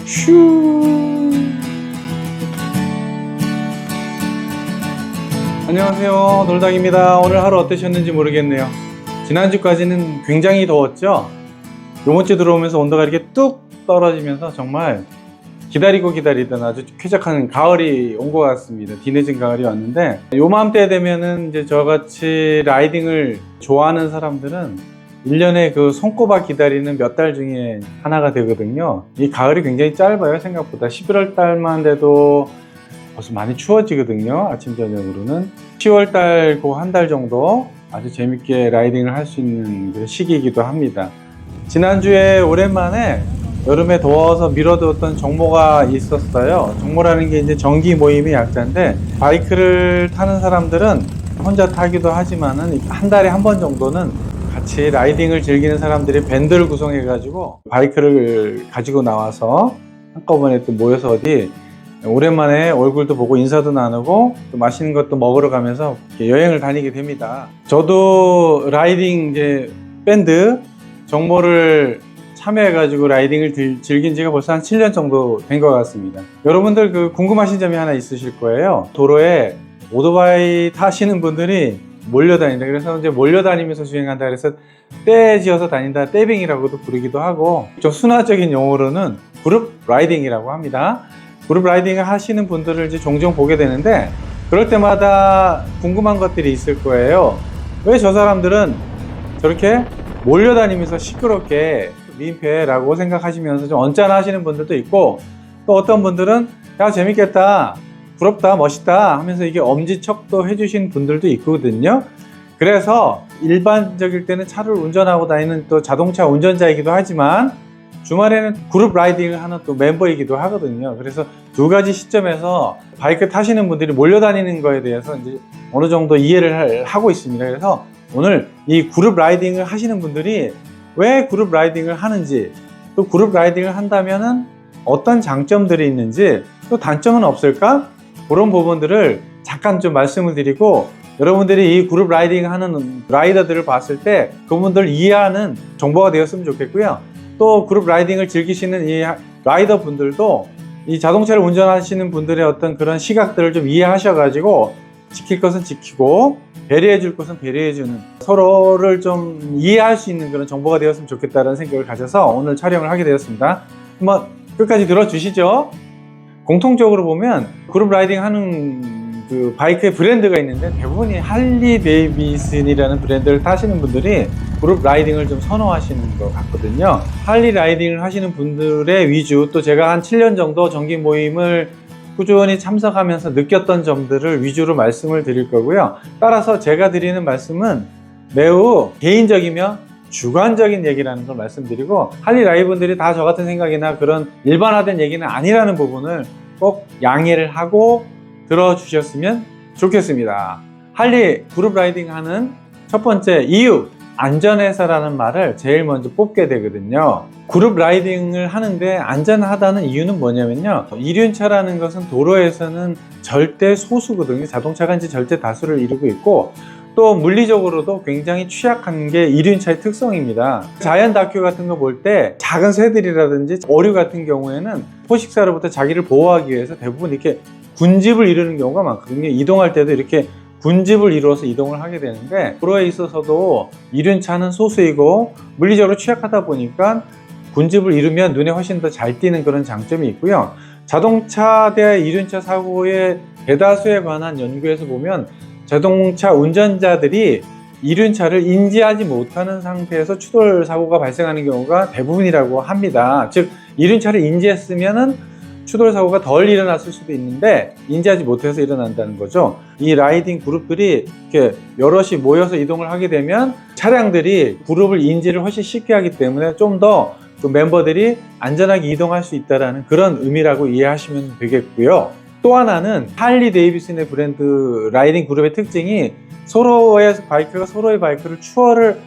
슈. 안녕하세요, 놀당입니다. 오늘 하루 어떠셨는지 모르겠네요. 지난주까지는 굉장히 더웠죠. 요번 주 들어오면서 온도가 이렇게 뚝 떨어지면서 정말 기다리고 기다리던 아주 쾌적한 가을이 온 것 같습니다. 뒤늦은 가을이 왔는데, 요맘때 되면은 이제 저같이 라이딩을 좋아하는 사람들은 1년에 그 손꼽아 기다리는 몇 달 중에 하나가 되거든요. 이 가을이 굉장히 짧아요, 생각보다. 11월 달만 돼도 벌써 많이 추워지거든요, 아침 저녁으로는. 10월 달 그 한 달 정도 아주 재밌게 라이딩을 할 수 있는 그 시기이기도 합니다. 지난주에 오랜만에 여름에 더워서 미뤄두었던 정모가 있었어요. 정모라는 게 이제 정기 모임의 약자인데, 바이크를 타는 사람들은 혼자 타기도 하지만은 한 달에 한 번 정도는 같이 라이딩을 즐기는 사람들이 밴드를 구성해 가지고 바이크를 가지고 나와서 한꺼번에 또 모여서 어디 오랜만에 얼굴도 보고 인사도 나누고 또 맛있는 것도 먹으러 가면서 여행을 다니게 됩니다. 저도 라이딩 이제 밴드 정모를 참여해가지고 라이딩을 즐긴 지가 벌써 한 7년 정도 된 것 같습니다. 여러분들 그 궁금하신 점이 하나 있으실 거예요. 도로에 오토바이 타시는 분들이 몰려다닌다. 그래서 이제 몰려다니면서 주행한다. 그래서 떼 지어서 다닌다. 떼빙이라고도 부르기도 하고, 좀 순화적인 용어로는 그룹 라이딩이라고 합니다. 그룹 라이딩을 하시는 분들을 이제 종종 보게 되는데, 그럴 때마다 궁금한 것들이 있을 거예요. 왜 저 사람들은 저렇게 몰려다니면서 시끄럽게 민폐라고 생각하시면서 좀 언짢아 하시는 분들도 있고, 또 어떤 분들은 야 재밌겠다, 부럽다, 멋있다 하면서 이게 엄지척도 해주신 분들도 있거든요. 그래서 일반적일 때는 차를 운전하고 다니는 또 자동차 운전자이기도 하지만, 주말에는 그룹 라이딩을 하는 또 멤버이기도 하거든요. 그래서 두 가지 시점에서 바이크 타시는 분들이 몰려다니는 거에 대해서 이제 어느 정도 이해를 하고 있습니다. 그래서 오늘 이 그룹 라이딩을 하시는 분들이 왜 그룹 라이딩을 하는지, 또 그룹 라이딩을 한다면은 어떤 장점들이 있는지, 또 단점은 없을까? 그런 부분들을 잠깐 좀 말씀을 드리고, 여러분들이 이 그룹 라이딩 하는 라이더들을 봤을 때 그분들 이해하는 정보가 되었으면 좋겠고요. 또 그룹 라이딩을 즐기시는 이 라이더 분들도 이 자동차를 운전하시는 분들의 어떤 그런 시각들을 좀 이해하셔가지고 지킬 것은 지키고 배려해 줄 것은 배려해 주는, 서로를 좀 이해할 수 있는 그런 정보가 되었으면 좋겠다는 생각을 가져서 오늘 촬영을 하게 되었습니다. 한번 끝까지 들어주시죠. 공통적으로 보면 그룹 라이딩 하는 그 바이크의 브랜드가 있는데, 대부분이 할리 데이비슨이라는 브랜드를 타시는 분들이 그룹 라이딩을 좀 선호하시는 것 같거든요. 할리 라이딩을 하시는 분들의 위주, 또 제가 한 7년 정도 정기 모임을 꾸준히 참석하면서 느꼈던 점들을 위주로 말씀을 드릴 거고요. 따라서 제가 드리는 말씀은 매우 개인적이며 주관적인 얘기라는 걸 말씀드리고, 할리 라이분들이 다 저 같은 생각이나 그런 일반화된 얘기는 아니라는 부분을 꼭 양해를 하고 들어주셨으면 좋겠습니다. 할리 그룹 라이딩 하는 첫 번째 이유, 안전해서라는 말을 제일 먼저 뽑게 되거든요. 그룹 라이딩을 하는데 안전하다는 이유는 뭐냐면요, 이륜차라는 것은 도로에서는 절대 소수거든요. 자동차가 이제 절대 다수를 이루고 있고, 또 물리적으로도 굉장히 취약한 게 이륜차의 특성입니다. 자연 다큐 같은 거 볼 때 작은 새들이라든지 어류 같은 경우에는 포식자로부터 자기를 보호하기 위해서 대부분 이렇게 군집을 이루는 경우가 많거든요. 이동할 때도 이렇게 군집을 이루어서 이동을 하게 되는데, 도로에 있어서도 이륜차는 소수이고 물리적으로 취약하다 보니까 군집을 이루면 눈에 훨씬 더 잘 띄는 그런 장점이 있고요. 자동차 대 이륜차 사고의 대다수에 관한 연구에서 보면 자동차 운전자들이 이륜차를 인지하지 못하는 상태에서 추돌 사고가 발생하는 경우가 대부분이라고 합니다. 즉, 이륜차를 인지했으면은 추돌 사고가 덜 일어났을 수도 있는데 인지하지 못해서 일어난다는 거죠. 이 라이딩 그룹들이 이렇게 여럿이 모여서 이동을 하게 되면 차량들이 그룹을 인지를 훨씬 쉽게 하기 때문에 좀 더 그 멤버들이 안전하게 이동할 수 있다는 그런 의미라고 이해하시면 되겠고요. 또 하나는 할리 데이비슨의 브랜드 라이딩 그룹의 특징이 서로의 바이크가 서로의 바이크를 추월을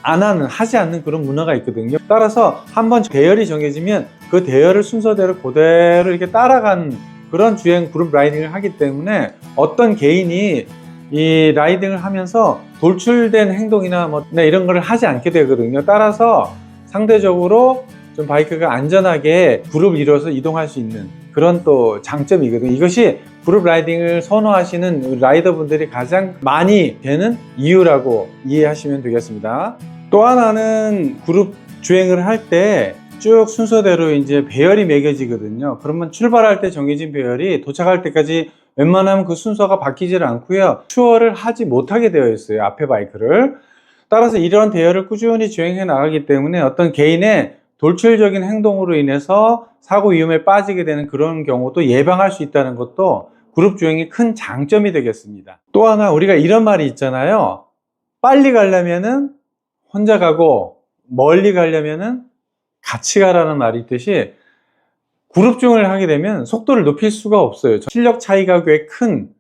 하지 않는 그런 문화가 있거든요. 따라서 한번 대열이 정해지면 그 대열을 순서대로 그대로 이렇게 따라가는 그런 주행 그룹 라이딩을 하기 때문에, 어떤 개인이 이 라이딩을 하면서 돌출된 행동이나 이런 걸 하지 않게 되거든요. 따라서 상대적으로 좀 바이크가 안전하게 그룹을 이뤄서 이동할 수 있는 그런 또 장점이거든요. 이것이 그룹 라이딩을 선호하시는 라이더분들이 가장 많이 되는 이유라고 이해하시면 되겠습니다. 또 하나는 그룹 주행을 할 때 쭉 순서대로 이제 배열이 매겨지거든요. 그러면 출발할 때 정해진 배열이 도착할 때까지 웬만하면 그 순서가 바뀌질 않고요. 추월을 하지 못하게 되어 있어요. 앞에 바이크를. 따라서 이런 대열을 꾸준히 주행해 나가기 때문에 어떤 개인의 돌출적인 행동으로 인해서 사고 위험에 빠지게 되는 그런 경우도 예방할 수 있다는 것도 그룹 주행의 큰 장점이 되겠습니다. 또 하나 우리가 이런 말이 있잖아요. 빨리 가려면은 혼자 가고 멀리 가려면은 같이 가라는 말이 있듯이 그룹 주행을 하게 되면 속도를 높일 수가 없어요. 실력 차이가 꽤 큰,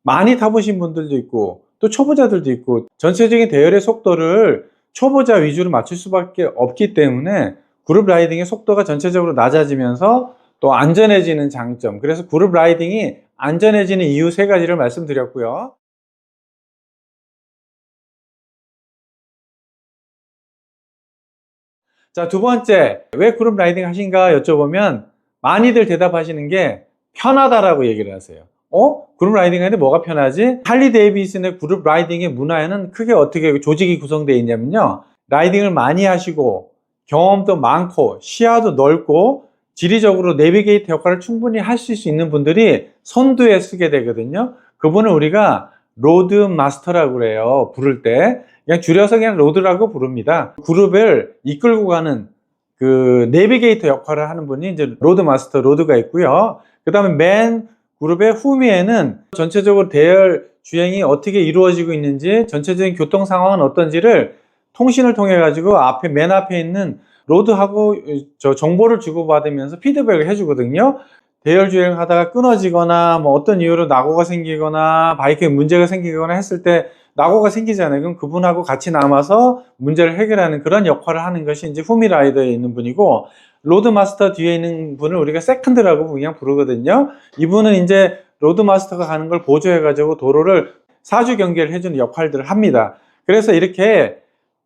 많이 타보신 분들도 있고 또 초보자들도 있고 전체적인 대열의 속도를 초보자 위주로 맞출 수밖에 없기 때문에 그룹 라이딩의 속도가 전체적으로 낮아지면서 또 안전해지는 장점, 그래서 그룹 라이딩이 안전해지는 이유 세 가지를 말씀드렸고요. 자, 두 번째, 왜 그룹 라이딩 하신가 여쭤보면 많이들 대답하시는 게 편하다라고 얘기를 하세요. 그룹 라이딩 하는데 뭐가 편하지? 할리 데이비슨의 그룹 라이딩의 문화에는 크게 어떻게 조직이 구성되어 있냐면요. 라이딩을 많이 하시고 경험도 많고 시야도 넓고 지리적으로 내비게이터 역할을 충분히 하실 수 있는 분들이 선두에 서게 되거든요. 그분을 우리가 로드 마스터라고 그래요. 부를 때. 그냥 줄여서 그냥 로드라고 부릅니다. 그룹을 이끌고 가는 그 내비게이터 역할을 하는 분이 이제 로드 마스터, 로드가 있고요. 그 다음에 맨 그룹의 후미에는 전체적으로 대열 주행이 어떻게 이루어지고 있는지, 전체적인 교통 상황은 어떤지를 통신을 통해 가지고 맨 앞에 있는 로드하고 정보를 주고받으면서 피드백을 해주거든요. 대열 주행을 하다가 끊어지거나 뭐 어떤 이유로 낙오가 생기거나 바이크에 문제가 생기거나 했을 때 낙오가 생기잖아요. 그럼 그분하고 같이 남아서 문제를 해결하는 그런 역할을 하는 것이 이제 후미 라이더에 있는 분이고, 로드 마스터 뒤에 있는 분을 우리가 세컨드라고 그냥 부르거든요. 이분은 이제 로드 마스터가 가는 걸 보조해 가지고 도로를 사주 경계를 해주는 역할들을 합니다. 그래서 이렇게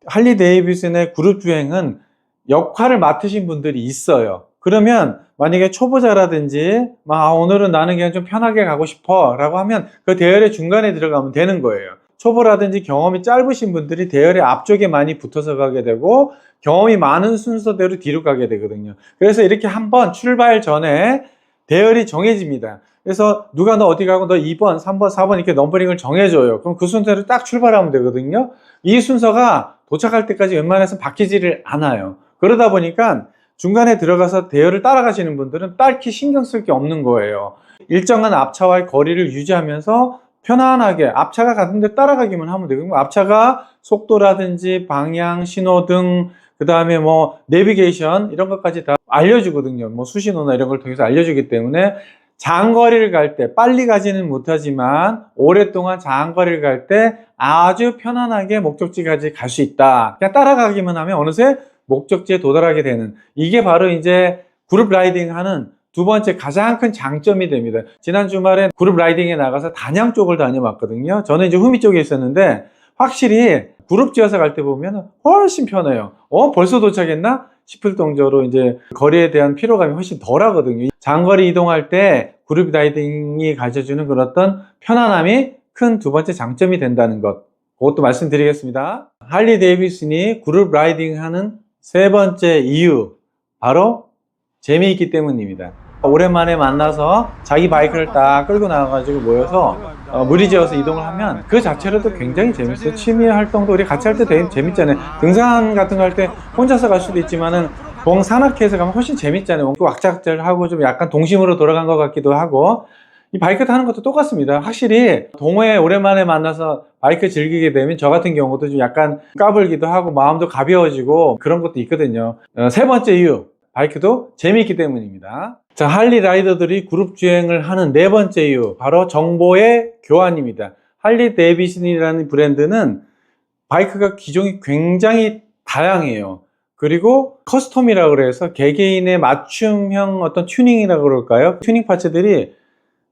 할리 데이비슨의 그룹 주행은 역할을 맡으신 분들이 있어요. 그러면 만약에 초보자라든지 오늘은 나는 그냥 좀 편하게 가고 싶어 라고 하면 그 대열의 중간에 들어가면 되는 거예요. 초보라든지 경험이 짧으신 분들이 대열의 앞쪽에 많이 붙어서 가게 되고 경험이 많은 순서대로 뒤로 가게 되거든요. 그래서 이렇게 한번 출발 전에 대열이 정해집니다. 그래서 누가 너 어디 가고 너 2번, 3번, 4번 이렇게 넘버링을 정해줘요. 그럼 그 순서대로 딱 출발하면 되거든요. 이 순서가 도착할 때까지 웬만해서 바뀌지를 않아요. 그러다 보니까 중간에 들어가서 대열을 따라가시는 분들은 딱히 신경 쓸 게 없는 거예요. 일정한 앞차와의 거리를 유지하면서 편안하게 앞차가 가는데 따라가기만 하면 되고, 앞차가 속도라든지 방향, 신호등, 그 다음에 뭐 내비게이션 이런 것까지 다 알려주거든요. 뭐 수신호나 이런 걸 통해서 알려주기 때문에 장거리를 갈 때 빨리 가지는 못하지만 오랫동안 장거리를 갈 때 아주 편안하게 목적지까지 갈 수 있다. 그냥 따라가기만 하면 어느새 목적지에 도달하게 되는, 이게 바로 이제 그룹 라이딩 하는 두 번째 가장 큰 장점이 됩니다. 지난 주말에 그룹 라이딩에 나가서 단양 쪽을 다녀왔거든요. 저는 이제 후미 쪽에 있었는데 확실히 그룹 지어서 갈 때 보면 훨씬 편해요. 벌써 도착했나 싶을 정도로 이제 거리에 대한 피로감이 훨씬 덜 하거든요. 장거리 이동할 때 그룹 라이딩이 가져주는 그런 어떤 편안함이 큰 두 번째 장점이 된다는 것, 그것도 말씀드리겠습니다. 할리 데이비슨이 그룹 라이딩 하는 세 번째 이유, 바로 재미있기 때문입니다. 오랜만에 만나서 자기 바이크를 딱 끌고 나와가지고 모여서 무리지어서 이동을 하면 그 자체로도 굉장히 재밌어요. 취미 활동도 우리 같이 할 때 되게 재밌잖아요. 등산 같은 거 할 때 혼자서 갈 수도 있지만은 동산악회에서 가면 훨씬 재밌잖아요. 왁자지껄하고 좀 약간 동심으로 돌아간 것 같기도 하고, 이 바이크 타는 것도 똑같습니다. 확실히 동호회 오랜만에 만나서 바이크 즐기게 되면 저 같은 경우도 좀 약간 까불기도 하고 마음도 가벼워지고 그런 것도 있거든요. 세 번째 이유, 바이크도 재미있기 때문입니다. 자, 할리 라이더들이 그룹 주행을 하는 네 번째 이유, 바로 정보의 교환입니다. 할리 데이비슨이라는 브랜드는 바이크가 기종이 굉장히 다양해요. 그리고 커스텀이라고 그래서 개개인의 맞춤형 어떤 튜닝이라고 그럴까요? 튜닝 파츠들이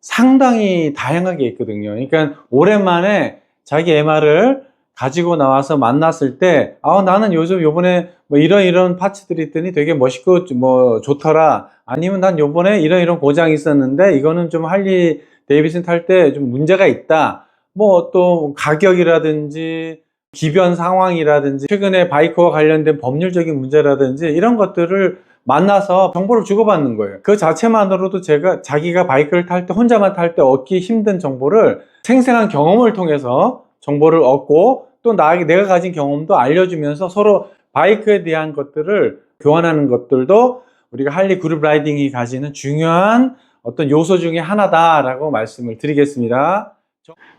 상당히 다양하게 있거든요. 그러니까 오랜만에 자기 MR을 가지고 나와서 만났을 때 나는 요즘 요번에 뭐 이런 파츠들이 있더니 되게 멋있고 뭐 좋더라. 아니면 난 요번에 이런 고장이 있었는데 이거는 좀 할리 데이비슨 탈 때 좀 문제가 있다. 뭐 또 가격이라든지 기변 상황이라든지 최근에 바이크와 관련된 법률적인 문제라든지 이런 것들을 만나서 정보를 주고받는 거예요. 그 자체만으로도 자기가 바이크를 탈 때 혼자만 탈 때 얻기 힘든 정보를 생생한 경험을 통해서 정보를 얻고 또 내가 가진 경험도 알려주면서 서로 바이크에 대한 것들을 교환하는 것들도 우리가 할리 그룹 라이딩이 가지는 중요한 어떤 요소 중에 하나다라고 말씀을 드리겠습니다.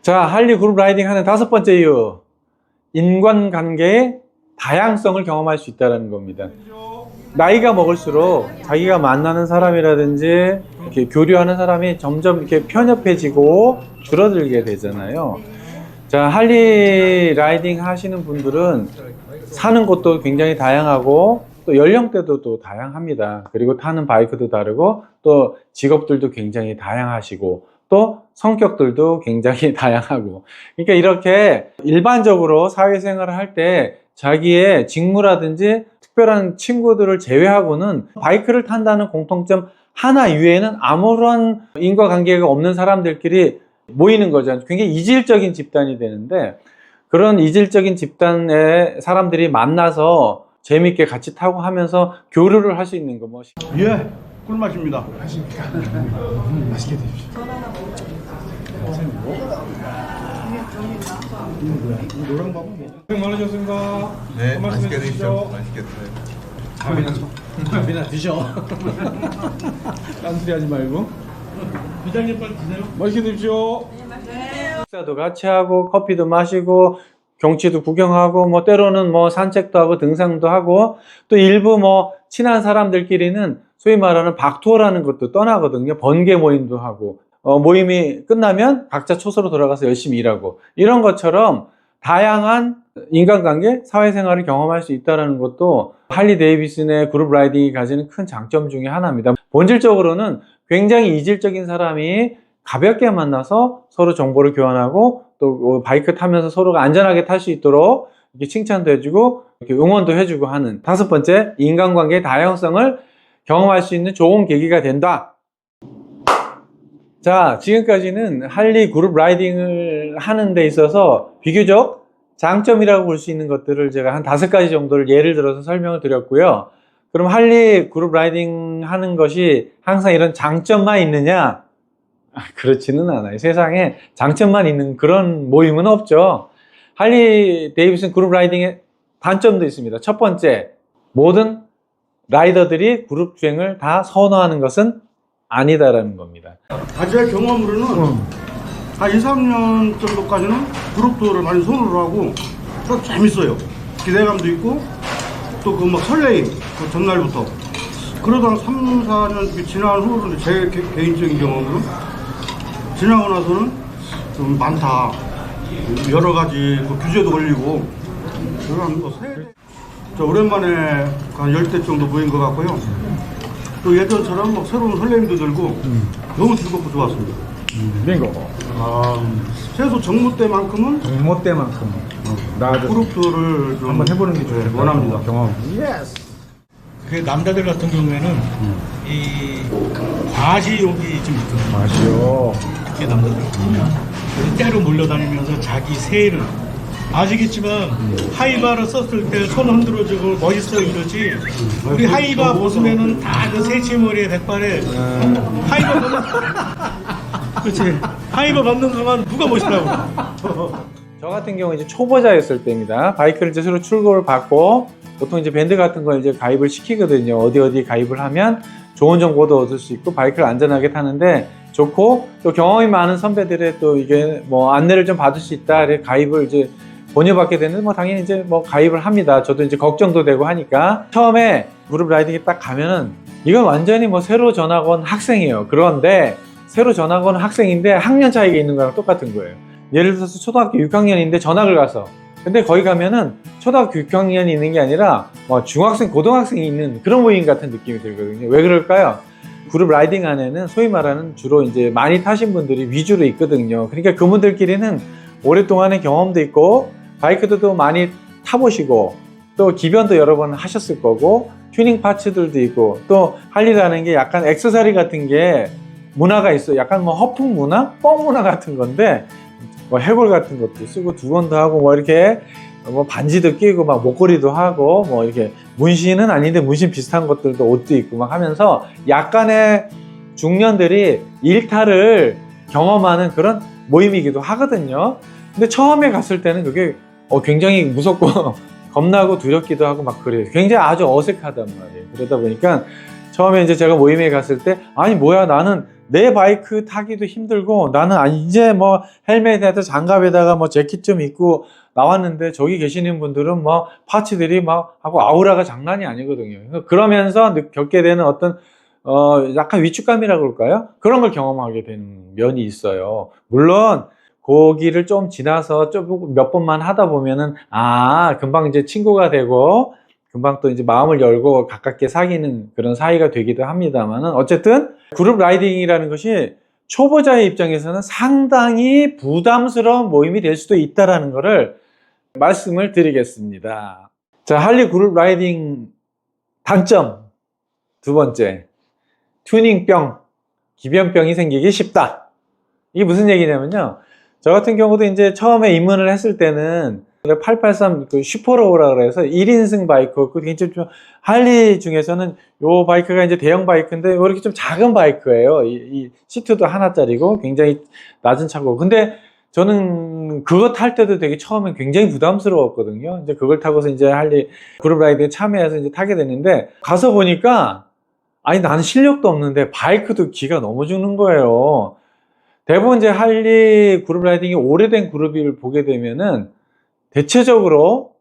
자, 할리 그룹 라이딩 하는 5번째 이유. 인간관계의 다양성을 경험할 수 있다는 겁니다. 나이가 먹을수록 자기가 만나는 사람이라든지 이렇게 교류하는 사람이 점점 이렇게 편협해지고 줄어들게 되잖아요. 자, 할리 라이딩 하시는 분들은 사는 곳도 굉장히 다양하고 또 연령대도 또 다양합니다. 그리고 타는 바이크도 다르고 또 직업들도 굉장히 다양하시고 또 성격들도 굉장히 다양하고, 그러니까 이렇게 일반적으로 사회생활을 할 때 자기의 직무라든지 특별한 친구들을 제외하고는 바이크를 탄다는 공통점 하나 이외에는 아무런 인과관계가 없는 사람들끼리 모이는 거잖아요. 굉장히 이질적인 집단이 되는데, 그런 이질적인 집단의 사람들이 만나서 재밌게 같이 타고 하면서 교류를 할 수 있는 거 뭐. 예, 꿀맛입니다. 하십니까? 맛있게 드십시오. 노란 밥은 뭐? 고생 많으셨습니다. 네, 맛있게 드십시오. 맛있게 드세요. 밥이나 드셔. 딴소리 하지 말고. 부장님 빨리 드세요. 맛있게 드십시오. 식사도 같이 하고 커피도 마시고 경치도 구경하고 뭐 때로는 뭐 산책도 하고 등산도 하고 또 일부 뭐 친한 사람들끼리는 소위 말하는 박투어라는 것도 떠나거든요. 번개 모임도 하고 모임이 끝나면 각자 초소로 돌아가서 열심히 일하고 이런 것처럼 다양한 인간관계, 사회생활을 경험할 수 있다는 것도 할리 데이비슨의 그룹 라이딩이 가지는 큰 장점 중에 하나입니다. 본질적으로는 굉장히 이질적인 사람이 가볍게 만나서 서로 정보를 교환하고 또 바이크 타면서 서로가 안전하게 탈 수 있도록 이렇게 칭찬도 해주고 이렇게 응원도 해주고 하는 5번째, 인간관계의 다양성을 경험할 수 있는 좋은 계기가 된다. 자, 지금까지는 할리 그룹 라이딩을 하는 데 있어서 비교적 장점이라고 볼 수 있는 것들을 제가 한 5가지 정도를 예를 들어서 설명을 드렸고요. 그럼 할리 그룹 라이딩 하는 것이 항상 이런 장점만 있느냐? 그렇지는 않아요. 세상에 장점만 있는 그런 모임은 없죠. 할리 데이비슨 그룹 라이딩의 단점도 있습니다. 첫 번째, 모든 라이더들이 그룹 주행을 다 선호하는 것은 아니다라는 겁니다. 제 경험으로는 한 2, 3년 정도까지는 그룹 투어를 많이 선호를 하고 또 재밌어요. 기대감도 있고 또 그 막 설레임, 그 전날부터. 그러다가 3, 4년 지난 후로는 제 개인적인 경험으로 지나고 나서는 좀 많다. 여러 가지 그 규제도 걸리고 그런 뭐 오랜만에 한 10대 정도 모인 것 같고요. 또 예전처럼 막 새로운 설렘도 들고 너무 즐겁고 좋았습니다. 빙고. 최소 정모 때만큼은 정모 때만큼 그룹 투어를 좀 한번 해보는 게 좋을 것 원합니다. 경험. 그 남자들 같은 경우에는 이 과시욕이 좀 있거든요. 맞죠. 특히 남자들. 그래서 때로 몰려다니면서 자기 세를 아시겠지만 하이바를 썼을 때 손 흔들어주고 멋있어 이러지. 우리 하이바 벗으면은 다 그 새치머리에 백발에 하이바 벗는 그렇지. 하이바 벗는 순간 누가 멋있다고. 저 같은 경우 이제 초보자였을 때입니다. 바이크를 이제 새로 출고를 받고 보통 이제 밴드 같은 걸 이제 가입을 시키거든요. 어디 가입을 하면 좋은 정보도 얻을 수 있고 바이크를 안전하게 타는데 좋고 또 경험이 많은 선배들의 또 이게 뭐 안내를 좀 받을 수 있다. 이렇게 가입을 이제 권유받게 되는데 뭐 당연히 이제 뭐 가입을 합니다. 저도 이제 걱정도 되고 하니까 처음에 그룹 라이딩에 딱 가면은 이건 완전히 뭐 새로 전학 온 학생이에요. 그런데 새로 전학 온 학생인데 학년 차이가 있는 거랑 똑같은 거예요. 예를 들어서 초등학교 6학년인데 전학을 가서 근데 거기 가면은 초등학교 6학년이 있는 게 아니라 뭐 중학생, 고등학생이 있는 그런 모임 같은 느낌이 들거든요. 왜 그럴까요? 그룹 라이딩 안에는 소위 말하는 주로 이제 많이 타신 분들이 위주로 있거든요. 그러니까 그분들끼리는 오랫동안의 경험도 있고 바이크도 많이 타보시고 또 기변도 여러 번 하셨을 거고 튜닝 파츠들도 있고 또 할리라는 게 약간 액세서리 같은 게 문화가 있어요. 약간 뭐 허풍 문화, 뻥 문화 같은 건데 뭐 해골 같은 것도 쓰고 두건도 하고 뭐 이렇게 뭐 반지도 끼고 막 목걸이도 하고 뭐 이렇게 문신은 아닌데 문신 비슷한 것들도 옷도 입고 막 하면서 약간의 중년들이 일탈을 경험하는 그런 모임이기도 하거든요. 근데 처음에 갔을 때는 그게 굉장히 무섭고 겁나고 두렵기도 하고 막 그래요. 굉장히 아주 어색하단 말이에요. 그러다 보니까 처음에 이제 제가 모임에 갔을 때 아니 뭐야 나는 내 바이크 타기도 힘들고 나는 이제 뭐 헬멧에다 장갑에다가 뭐 재킷 좀 입고 나왔는데 저기 계시는 분들은 뭐 파츠들이 막 하고 아우라가 장난이 아니거든요. 그러면서 겪게 되는 어떤 약간 위축감이라고 그럴까요? 그런 걸 경험하게 되는 면이 있어요. 물론 거기를 좀 지나서 좀 몇 번만 하다 보면은 금방 이제 친구가 되고 금방 또 이제 마음을 열고 가깝게 사귀는 그런 사이가 되기도 합니다만은 어쨌든 그룹 라이딩이라는 것이 초보자의 입장에서는 상당히 부담스러운 모임이 될 수도 있다라는 것을 말씀을 드리겠습니다. 자, 할리 그룹 라이딩 단점 두 번째, 튜닝병, 기변병이 생기기 쉽다. 이게 무슨 얘기냐면요. 저 같은 경우도 이제 처음에 입문을 했을 때는 883 그 슈퍼로우라 그래서 1인승 바이크였고 굉장히 좀 할리 중에서는 요 바이크가 이제 대형 바이크인데 이렇게 좀 작은 바이크예요. 이 시트도 하나짜리고 굉장히 낮은 차고. 근데 저는 그거 탈 때도 되게 처음엔 굉장히 부담스러웠거든요. 이제 그걸 타고서 이제 할리 그룹 라이딩에 참여해서 이제 타게 됐는데 가서 보니까 아니 나는 실력도 없는데 바이크도 기가 너무 죽는 거예요. 대부분 이제 할리 그룹 라이딩이 오래된 그룹을 보게 되면은 대체적으로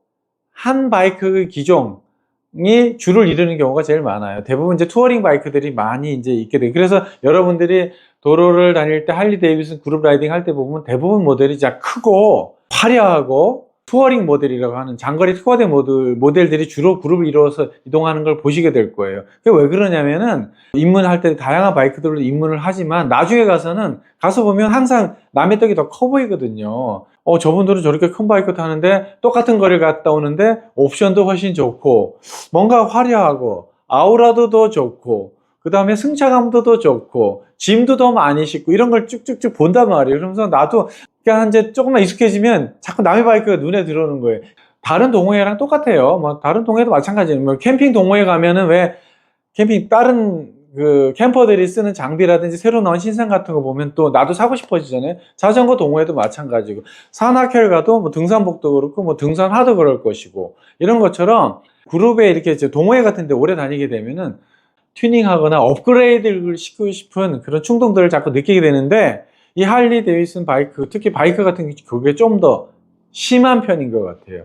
한 바이크 기종이 줄을 이루는 경우가 제일 많아요. 대부분 이제 투어링 바이크들이 많이 이제 있게 돼요. 그래서 여러분들이 도로를 다닐 때 할리 데이비슨 그룹 라이딩 할 때 보면 대부분 모델이 진짜 크고 화려하고 투어링 모델이라고 하는 장거리 특화된 모델들이 주로 그룹을 이루어서 이동하는 걸 보시게 될 거예요. 그게 왜 그러냐면은 입문할 때 다양한 바이크들로 입문을 하지만 나중에 가서 보면 항상 남의 떡이 더 커 보이거든요. 저분들은 저렇게 큰 바이크 타는데 똑같은 거리를 갔다 오는데 옵션도 훨씬 좋고 뭔가 화려하고 아우라도 더 좋고 그 다음에 승차감도 더 좋고 짐도 더 많이 싣고 이런 걸 쭉쭉쭉 본단 말이에요. 그러면서 나도 그냥 이제 조금만 익숙해지면 자꾸 남의 바이크가 눈에 들어오는 거예요. 다른 동호회랑 똑같아요. 뭐 다른 동호회도 마찬가지예요. 뭐 캠핑 동호회 가면은 왜 캠핑 다른 그 캠퍼들이 쓰는 장비라든지 새로 나온 신상 같은 거 보면 또 나도 사고 싶어지잖아요. 자전거 동호회도 마찬가지고 산악회를 가도 뭐 등산복도 그렇고 뭐 등산화도 그럴 것이고 이런 것처럼 그룹에 이렇게 이제 동호회 같은 데 오래 다니게 되면은 튜닝하거나 업그레이드를 시키고 싶은 그런 충동들을 자꾸 느끼게 되는데 이 할리 데이비슨 바이크, 특히 바이크 같은 게 그게 좀 더 심한 편인 것 같아요.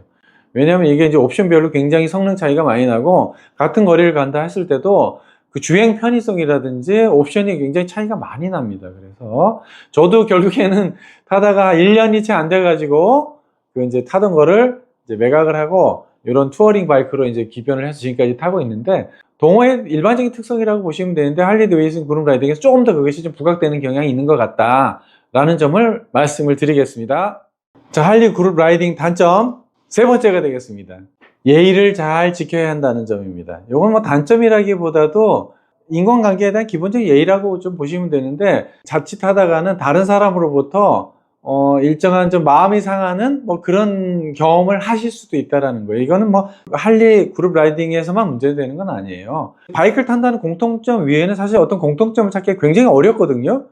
왜냐하면 이게 이제 옵션별로 굉장히 성능 차이가 많이 나고 같은 거리를 간다 했을 때도 그 주행 편의성이라든지 옵션이 굉장히 차이가 많이 납니다. 그래서 저도 결국에는 타다가 1년이 채 안 돼가지고 그 이제 타던 거를 이제 매각을 하고 이런 투어링 바이크로 이제 기변을 해서 지금까지 타고 있는데 동호회 일반적인 특성이라고 보시면 되는데 할리 데이비슨 그룹 라이딩에서 조금 더 그것이 좀 부각되는 경향이 있는 것 같다라는 점을 말씀을 드리겠습니다. 자, 할리 그룹 라이딩 단점 세 번째가 되겠습니다. 예의를 잘 지켜야 한다는 점입니다. 이건 뭐 단점이라기보다도 인간관계에 대한 기본적인 예의라고 좀 보시면 되는데 자칫하다가는 다른 사람으로부터 일정한 좀 마음이 상하는 뭐 그런 경험을 하실 수도 있다라는 거예요. 이거는 뭐 할리 그룹 라이딩에서만 문제되는 건 아니에요. 바이크를 탄다는 공통점 위에는 사실 어떤 공통점을 찾기가 굉장히 어렵거든요.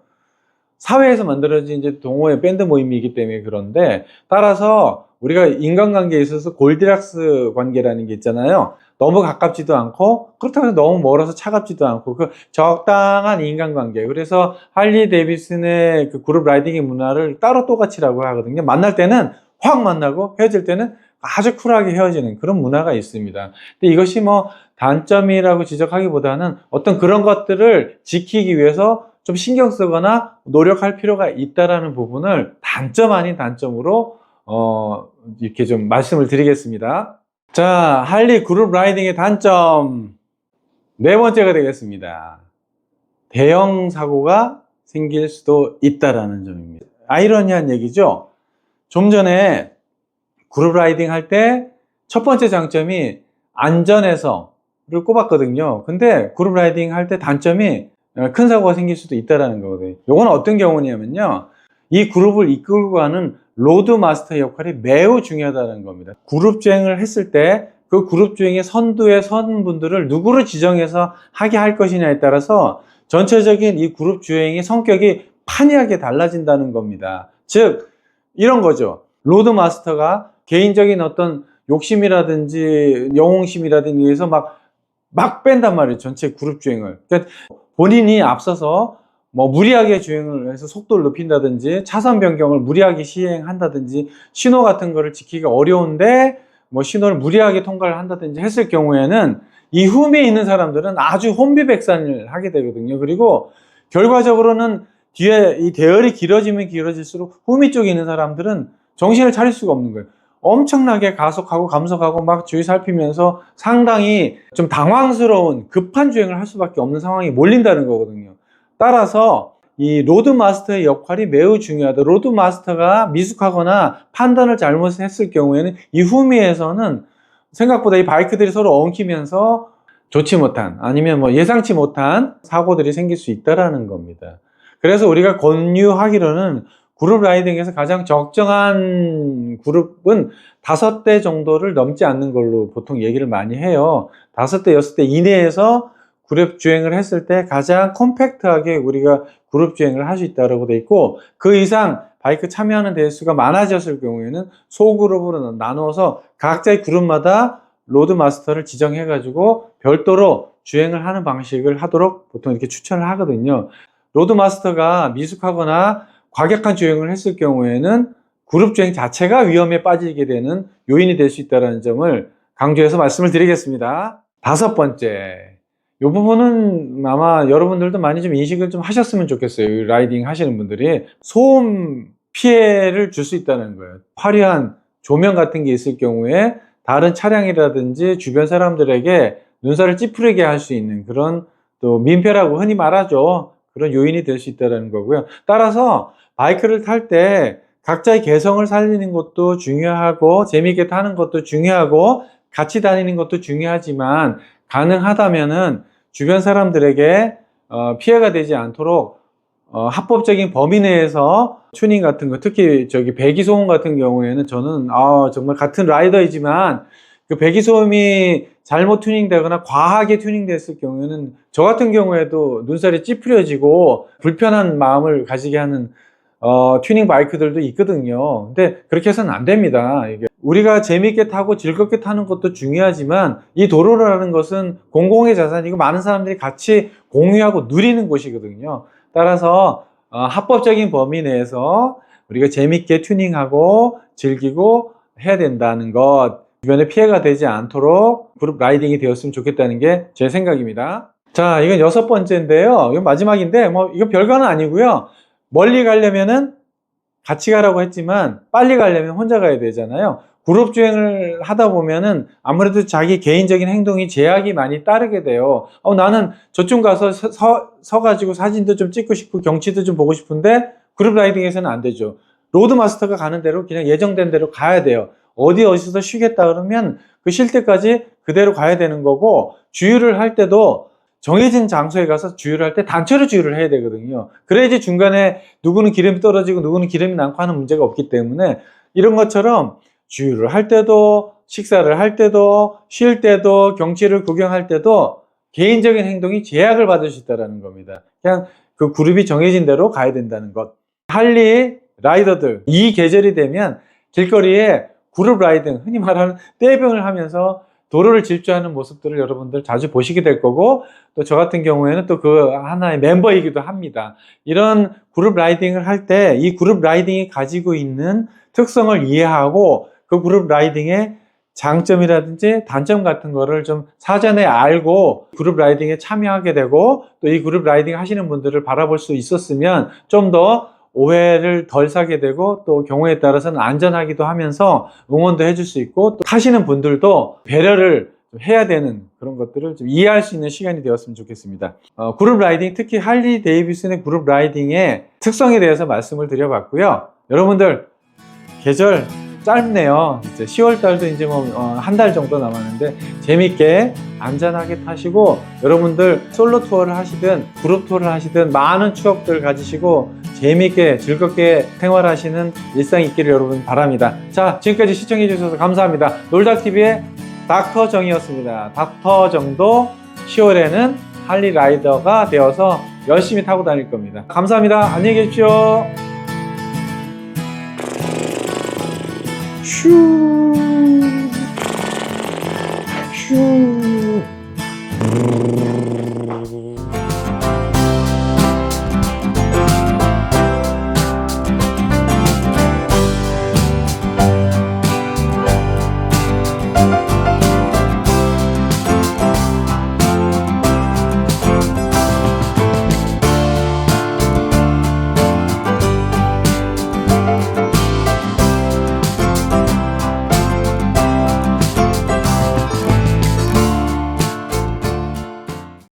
사회에서 만들어진 이제 동호회 밴드 모임이기 때문에 그런데 따라서 우리가 인간관계에 있어서 골디락스 관계라는 게 있잖아요. 너무 가깝지도 않고 그렇다고 해서 너무 멀어서 차갑지도 않고 그 적당한 인간관계. 그래서 할리 데이비슨의 그 그룹 라이딩의 문화를 따로 또같이라고 하거든요. 만날 때는 확 만나고 헤어질 때는 아주 쿨하게 헤어지는 그런 문화가 있습니다. 근데 이것이 뭐 단점이라고 지적하기보다는 어떤 그런 것들을 지키기 위해서 좀 신경 쓰거나 노력할 필요가 있다라는 부분을 단점 아닌 단점으로 이렇게 좀 말씀을 드리겠습니다. 자, 할리 그룹 라이딩의 단점 네 번째가 되겠습니다. 대형 사고가 생길 수도 있다라는 점입니다. 아이러니한 얘기죠. 좀 전에 그룹 라이딩 할 때 첫 번째 장점이 안전해서를 꼽았거든요. 근데 그룹 라이딩 할 때 단점이 큰 사고가 생길 수도 있다는 거거든요. 이건 어떤 경우냐면요, 이 그룹을 이끌고 가는 로드 마스터 역할이 매우 중요하다는 겁니다. 그룹 주행을 했을 때 그 그룹 주행의 선두에 선 분들을 누구를 지정해서 하게 할 것이냐에 따라서 전체적인 이 그룹 주행의 성격이 판이하게 달라진다는 겁니다. 즉 이런 거죠. 로드 마스터가 개인적인 어떤 욕심이라든지 영웅심이라든지 위해서 막 뺀단 말이에요. 전체 그룹 주행을. 그러니까 본인이 앞서서 뭐 무리하게 주행을 해서 속도를 높인다든지 차선 변경을 무리하게 시행한다든지 신호 같은 거를 지키기가 어려운데 뭐 신호를 무리하게 통과를 한다든지 했을 경우에는 이 흠에 있는 사람들은 아주 혼비백산을 하게 되거든요. 그리고 결과적으로는 뒤에 이 대열이 길어지면 길어질수록 흠이 쪽에 있는 사람들은 정신을 차릴 수가 없는 거예요. 엄청나게 가속하고 감속하고 막 주위 살피면서 상당히 좀 당황스러운 급한 주행을 할 수밖에 없는 상황이 몰린다는 거거든요. 따라서 이 로드 마스터의 역할이 매우 중요하다. 로드 마스터가 미숙하거나 판단을 잘못했을 경우에는 이 후미에서는 생각보다 이 바이크들이 서로 엉키면서 좋지 못한, 아니면 뭐 예상치 못한 사고들이 생길 수 있다라는 겁니다. 그래서 우리가 권유하기로는 그룹 라이딩에서 가장 적정한 그룹은 5대 정도를 넘지 않는 걸로 보통 얘기를 많이 해요. 5대, 6대 이내에서 그룹 주행을 했을 때 가장 컴팩트하게 우리가 그룹 주행을 할 수 있다고 돼 있고, 그 이상 바이크 참여하는 대수가 많아졌을 경우에는 소그룹으로 나누어서 각자의 그룹마다 로드 마스터를 지정해 가지고 별도로 주행을 하는 방식을 하도록 보통 이렇게 추천을 하거든요. 로드 마스터가 미숙하거나 과격한 주행을 했을 경우에는 그룹 주행 자체가 위험에 빠지게 되는 요인이 될 수 있다는 점을 강조해서 말씀을 드리겠습니다. 5번째, 이 부분은 아마 여러분들도 많이 좀 인식을 좀 하셨으면 좋겠어요. 라이딩 하시는 분들이 소음 피해를 줄 수 있다는 거예요. 화려한 조명 같은 게 있을 경우에 다른 차량이라든지 주변 사람들에게 눈살을 찌푸리게 할 수 있는 그런, 또 민폐라고 흔히 말하죠. 그런 요인이 될 수 있다는 거고요. 따라서 바이크를 탈 때 각자의 개성을 살리는 것도 중요하고 재미있게 타는 것도 중요하고 같이 다니는 것도 중요하지만, 가능하다면은 주변 사람들에게 피해가 되지 않도록 합법적인 범위 내에서 튜닝 같은 거, 특히 배기소음 같은 경우에는 저는 정말 같은 라이더이지만 그 배기소음이 잘못 튜닝되거나 과하게 튜닝됐을 경우에는 저 같은 경우에도 눈살이 찌푸려지고 불편한 마음을 가지게 하는 튜닝 바이크들도 있거든요. 근데 그렇게 해서는 안 됩니다. 이게 우리가 재밌게 타고 즐겁게 타는 것도 중요하지만, 이 도로라는 것은 공공의 자산이고 많은 사람들이 같이 공유하고 누리는 곳이거든요. 따라서 합법적인 범위 내에서 우리가 재밌게 튜닝하고 즐기고 해야 된다는 것, 주변에 피해가 되지 않도록 그룹 라이딩이 되었으면 좋겠다는 게 제 생각입니다. 자, 이건 6번째인데요. 이건 마지막인데 뭐 이건 별거는 아니고요. 멀리 가려면은 같이 가라고 했지만 빨리 가려면 혼자 가야 되잖아요. 그룹 주행을 하다 보면은 아무래도 자기 개인적인 행동이 제약이 많이 따르게 돼요. 나는 저쪽 가서 서가지고 사진도 좀 찍고 싶고 경치도 좀 보고 싶은데 그룹 라이딩에서는 안 되죠. 로드 마스터가 가는 대로 그냥 예정된 대로 가야 돼요. 어디서 쉬겠다 그러면 그 쉴 때까지 그대로 가야 되는 거고, 주유를 할 때도 정해진 장소에 가서 주유를 할 때 단체로 주유를 해야 되거든요. 그래야지 중간에 누구는 기름이 떨어지고 누구는 기름이 남고 하는 문제가 없기 때문에, 이런 것처럼 주유를 할 때도, 식사를 할 때도, 쉴 때도, 경치를 구경할 때도 개인적인 행동이 제약을 받을 수 있다는 겁니다. 그냥 그 그룹이 정해진 대로 가야 된다는 것. 할리 라이더들, 이 계절이 되면 길거리에 그룹 라이딩, 흔히 말하는 떼병을 하면서 도로를 질주하는 모습들을 여러분들 자주 보시게 될 거고, 또 저 같은 경우에는 또 그 하나의 멤버이기도 합니다. 이런 그룹 라이딩을 할 때 이 그룹 라이딩이 가지고 있는 특성을 이해하고 그 그룹 라이딩의 장점이라든지 단점 같은 거를 좀 사전에 알고 그룹 라이딩에 참여하게 되고, 또 이 그룹 라이딩 하시는 분들을 바라볼 수 있었으면 좀 더 오해를 덜 사게 되고, 또 경우에 따라서는 안전하기도 하면서 응원도 해줄 수 있고, 또 타시는 분들도 배려를 해야 되는 그런 것들을 좀 이해할 수 있는 시간이 되었으면 좋겠습니다. 그룹 라이딩, 특히 할리 데이비슨의 그룹 라이딩의 특성에 대해서 말씀을 드려봤고요. 여러분들 계절 짧네요. 이제 10월 달도 이제 뭐 한 달 정도 남았는데 재밌게 안전하게 타시고 여러분들 솔로 투어를 하시든 그룹 투어를 하시든 많은 추억들 가지시고 재밌게 즐겁게 생활하시는 일상이 있기를 여러분 바랍니다. 자, 지금까지 시청해 주셔서 감사합니다. 놀다TV의 닥터 정이었습니다. 닥터 정도 10월에는 할리 라이더가 되어서 열심히 타고 다닐 겁니다. 감사합니다. 안녕히 계십시오. 슈.